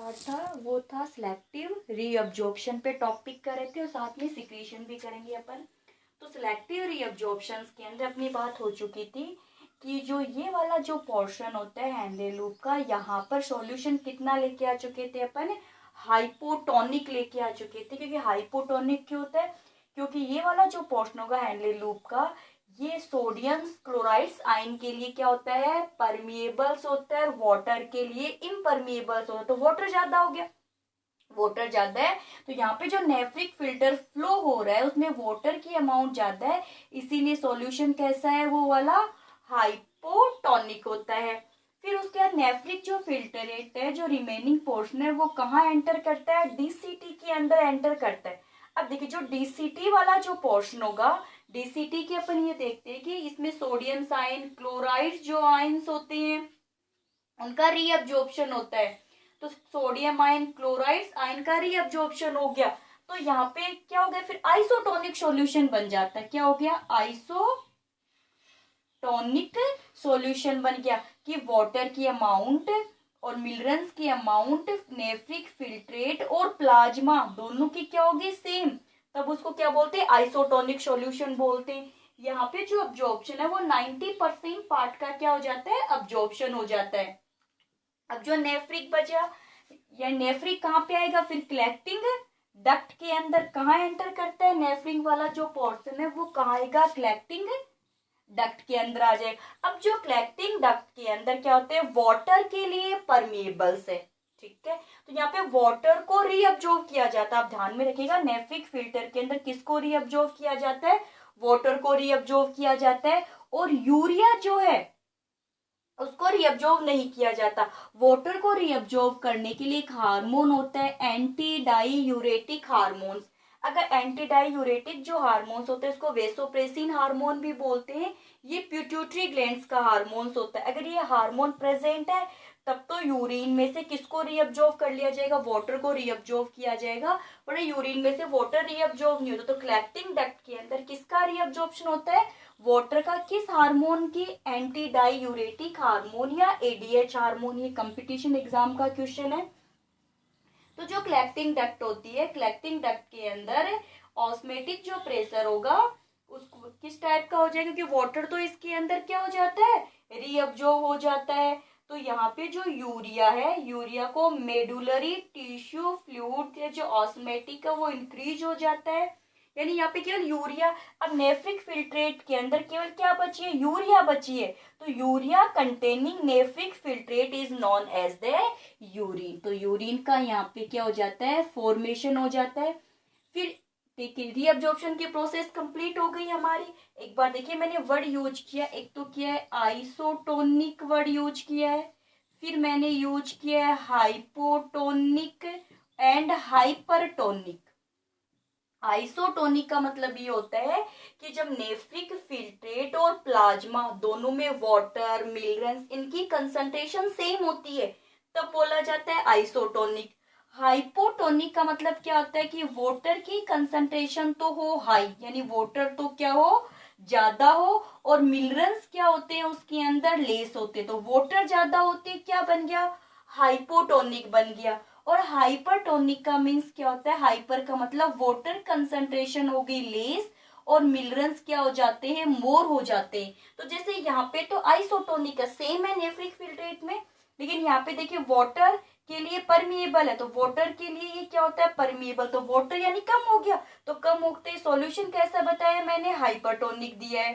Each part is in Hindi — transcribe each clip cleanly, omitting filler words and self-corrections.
पार्ट था वो था सिलेक्टिव रीअब्जॉर्प्शन पे टॉपिक कर रहे थे और साथ में सिक्रीशन भी करेंगे अपन। तो सिलेक्टिव रीअब्जॉर्प्शन के अंदर अपनी बात हो चुकी थी कि जो ये वाला जो पोर्शन होता है हेनले लूप का, यहाँ पर सॉल्यूशन कितना लेके आ चुके थे अपन, हाइपोटोनिक लेके आ चुके थे। क्योंकि हाइपोटोनिक क्यों होता है, क्योंकि ये वाला जो पोर्शन होगा हेनले लूप का, ये सोडियम क्लोराइड्स आयन के लिए क्या होता है, परमिएबल्स होता है, और वाटर के लिए इम्परमिएबल्स होता है। तो वाटर ज्यादा हो गया, वाटर ज्यादा है तो यहाँ पे जो नेफ्रिक फिल्टर फ्लो हो रहा है उसमें वाटर की अमाउंट ज्यादा है, इसीलिए सॉल्यूशन कैसा है, वो वाला हाइपोटोनिक होता है। फिर उसके बाद नेफ्रिक जो फिल्टरेट है, जो रिमेनिंग पोर्शन है, वो कहाँ एंटर करता है, डीसीटी के अंदर एंटर करता है। अब देखिए जो डीसीटी वाला जो पोर्शन होगा, डीसीटी के अपन ये देखते हैं कि इसमें सोडियम आयन, क्लोराइड जो आयन्स होते हैं उनका रीअब्जॉर्प्शन होता है। तो सोडियम आयन, क्लोराइड आयन का रीअब्जॉर्प्शन हो गया, तो यहाँ पे क्या हो गया, फिर आइसोटोनिक सॉल्यूशन बन जाता है। क्या हो गया, आइसोटोनिक सॉल्यूशन बन गया कि वाटर की अमाउंट और मिनरल्स की अमाउंट, नेफ्रिक फिल्ट्रेट और प्लाज्मा दोनों की क्या होगी, सेम। तब उसको क्या बोलते हैं, आइसोटोनिक सॉल्यूशन बोलते हैं। यहाँ पे जो अब्जॉर्प्शन है वो 90% पार्ट का क्या हो जाता है, अब्जॉर्प्शन हो जाता है। अब जो नेफ्रिक बचा, या नेफ्रिक कहाँ पे आएगा, फिर कलेक्टिंग डक्ट के अंदर कहाँ एंटर करता है, नेफ्रिक वाला जो पोर्शन है वो कहाँ आएगा, कलेक्टिंग डक्ट के अंदर आ जाए। अब जो कलेक्टिंग डक्ट के अंदर क्या होते हैं, वाटर के लिए परमिएबल्स है, ठीक है। तो यहाँ पे वाटर को रीअब्जॉर्ब किया जाता है। आप ध्यान में रखिएगा, नेफ्रिक फिल्टर के अंदर किसको रीअब्जॉर्ब किया जाता है, वाटर को रीअब्जॉर्ब किया जाता है। और यूरिया जो है उसको रीअब्जॉर्ब नहीं किया जाता। वाटर को रीअब्जॉर्ब करने के लिए एक हार्मोन होता है, एंटी डाईयूरेटिक हार्मोन्स। अगर एंटी डाईयूरेटिक जो हार्मोन्स होते हैं उसको वेसोप्रेसिन हार्मोन भी बोलते हैं। ये पिट्यूटरी ग्लैंड्स का हार्मोन्स होता है। अगर ये हार्मोन प्रेजेंट है तब तो यूरिन में से किसको रीअब्जॉर्ब कर लिया जाएगा, वाटर को रीअब्जॉर्ब किया जाएगा। और यूरिन में से वाटर रीअब्जॉर्ब नहीं होता, तो कलेक्टिंग डक्ट के अंदर किसका रीअब्जॉर्प्शन होता है, वाटर का। किस हार्मोन की, एंटी डाईयूरेटिक हार्मोन या एडीएच हार्मोन। ये कंपटीशन एग्जाम का क्वेश्चन है। तो जो कलेक्टिंग डक्ट होती है, कलेक्टिंग डक्ट के अंदर ऑस्मेटिक जो प्रेशर होगा उसको किस टाइप का हो जाएगा, क्योंकि वाटर तो इसके अंदर क्या हो जाता है, रीअब्जॉर्ब हो जाता है। तो यहाँ पे जो यूरिया है, यूरिया को मेडुलरी टिश्यू फ्लूइड जो ऑस्मेटिक है वो इंक्रीज हो जाता है, यानी यहाँ पे केवल यूरिया। अब नेफ्रिक फिल्ट्रेट के अंदर केवल क्या बची है, यूरिया बची है। तो urea containing nephric filtrate is known as the urine. तो यूरिन का यहाँ पे क्या हो जाता है, फॉर्मेशन हो जाता है। फिर देखिए रीअब्जॉर्प्शन की प्रोसेस कंप्लीट हो गई हमारी। एक बार देखिए मैंने वर्ड यूज किया, एक तो किया है आइसोटोनिक वर्ड यूज किया है, फिर मैंने यूज किया है हाइपोटोनिक एंड हाइपरटोनिक। आइसोटोनिक का मतलब ये होता है कि जब नेफ्रिक फिल्ट्रेट और प्लाज्मा दोनों में वाटर, मिनरल्स, इनकी कंसंट्रेशन सेम होती है तब बोला जाता है आइसोटोनिक। हाइपोटोनिक का मतलब क्या होता है कि वाटर की कंसंट्रेशन तो हो हाई, यानी वाटर तो क्या हो, ज्यादा हो, और मिनरल्स क्या होते हैं उसके अंदर, लेस होते हैं। तो वाटर ज्यादा होती है, क्या बन गया, हाइपोटोनिक बन गया। और हाइपरटोनिक का मीन्स क्या होता है, हाइपर का मतलब वाटर कंसंट्रेशन हो गई लेस और मिनरल्स क्या हो जाते हैं, मोर हो जाते हैं। तो जैसे यहाँ पे तो आइसोटोनिक का सेम है नेफ्रिक फिल्ट्रेट में, लेकिन यहाँ पे देखिए वाटर के लिए परमिएबल है, तो वाटर के लिए ये क्या होता है, परमिएबल। तो वाटर यानी कम हो गया, तो कम होते सॉल्यूशन कैसा बताया मैंने, हाइपरटोनिक दिया है।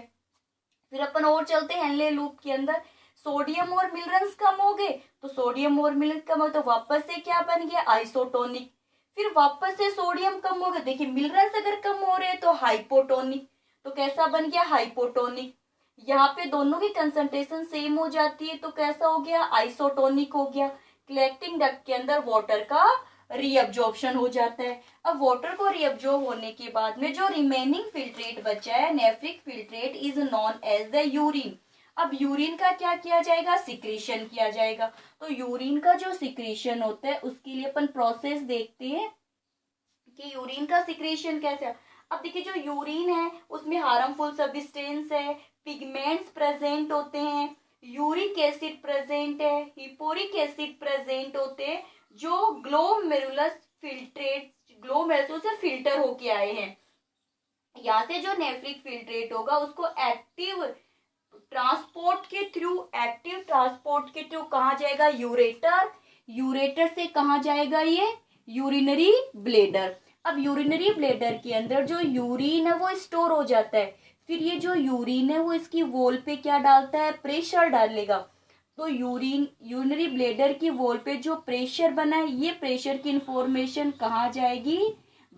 फिर अपन और चलते हैं हेनले लूप के अंदर। सोडियम और मिनरल्स कम हो गए, तो सोडियम और मिनरल्स कम हो तो वापस से क्या बन गया, आइसोटोनिक। फिर वापस से सोडियम कम हो गया, देखिए मिनरल्स अगर कम हो रहे हैं तो हाइपोटोनिक, तो कैसा बन गया, हाइपोटोनिक। यहाँ पे दोनों की कंसंट्रेशन सेम हो जाती है तो कैसा हो गया, आइसोटोनिक हो गया। कलेक्टिंग डक्ट के अंदर वाटर का रीअब्जॉर्प्शन हो जाता है। अब वाटर को रीअब्जॉर्ब होने के बाद में जो रिमेनिंग फिल्ट्रेट बचा है, nephric filtrate is known as the urine. अब यूरिन का क्या किया जाएगा, सिक्रीशन किया जाएगा। तो यूरिन का जो सिक्रीशन होता है उसके लिए अपन प्रोसेस देखते हैं कि यूरिन का सिक्रीशन कैसे है। अब देखिए जो यूरिन है उसमें हार्मफुल सब्सटेंस है, पिगमेंट्स प्रेजेंट होते हैं, यूरिक एसिड प्रेजेंट है, हिपोरिक एसिड प्रेजेंट होते हैं, जो ग्लोमेरुलस फिल्ट्रेट, ग्लोमेरुलस से फिल्टर होके आए हैं, यहाँ से जो नेफ्रिक फिल्ट्रेट होगा उसको एक्टिव ट्रांसपोर्ट के थ्रू, एक्टिव ट्रांसपोर्ट के थ्रू कहाँ जाएगा, यूरेटर, यूरेटर से कहाँ जाएगा ये, यूरिनरी ब्लेडर। अब यूरिनरी ब्लेडर के अंदर जो यूरिन है वो स्टोर हो जाता है, फिर ये जो यूरिन है वो इसकी वॉल पे क्या डालता है, प्रेशर डालेगा। तो यूरिनरी ब्लेडर की वॉल पे जो प्रेशर बना है, ये प्रेशर की इंफॉर्मेशन कहाँ जाएगी,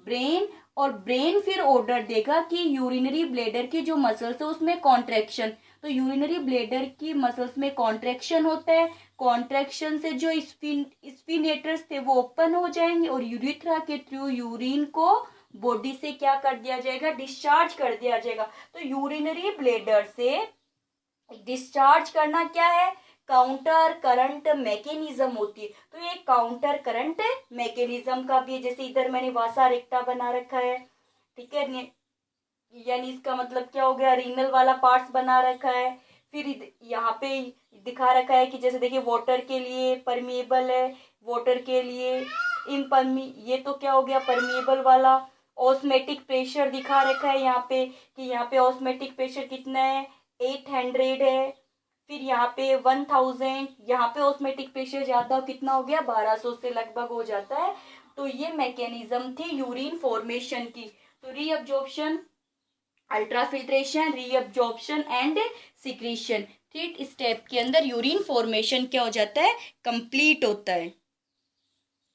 ब्रेन, और ब्रेन फिर ऑर्डर देगा कि यूरिनरी ब्लेडर की जो मसल्स है उसमें कॉन्ट्रैक्शन, तो यूरिनरी ब्लेडर की मसल्स में कॉन्ट्रैक्शन होता है, कॉन्ट्रैक्शन से जो स्फिनेटर्स थे वो ओपन हो जाएंगे और यूरिथ्रा के थ्रू यूरिन को बॉडी से क्या कर दिया जाएगा, डिस्चार्ज कर दिया जाएगा। तो यूरिनरी ब्लेडर से डिस्चार्ज करना क्या है, काउंटर करंट मैकेनिज्म होती है। तो ये काउंटर करंट मैकेनिज्म का भी है, जैसे इधर मैंने वासा रेक्टा बना रखा है, ठीक है, यानी इसका मतलब क्या हो गया, रीनल वाला पार्ट्स बना रखा है। फिर यहाँ पे दिखा रखा है कि जैसे देखिए वाटर के लिए परमिएबल है, वाटर के लिए इम्परमी, ये तो क्या हो गया परमिएबल वाला। ऑस्मेटिक प्रेशर दिखा रखा है यहाँ पे कि यहाँ पे ऑस्मेटिक प्रेशर कितना है, 800 है। फिर यहाँ पे 1000, यहाँ पे ऑस्मेटिक प्रेशर ज्यादा कितना हो गया, 1200 से लगभग हो जाता है। तो ये मैकेनिज्म थी यूरिन फॉर्मेशन की। तो reabsorption, ultrafiltration, reabsorption and secretion, 3 step के अंदर यूरिन फॉर्मेशन क्या हो जाता है, कंप्लीट होता है।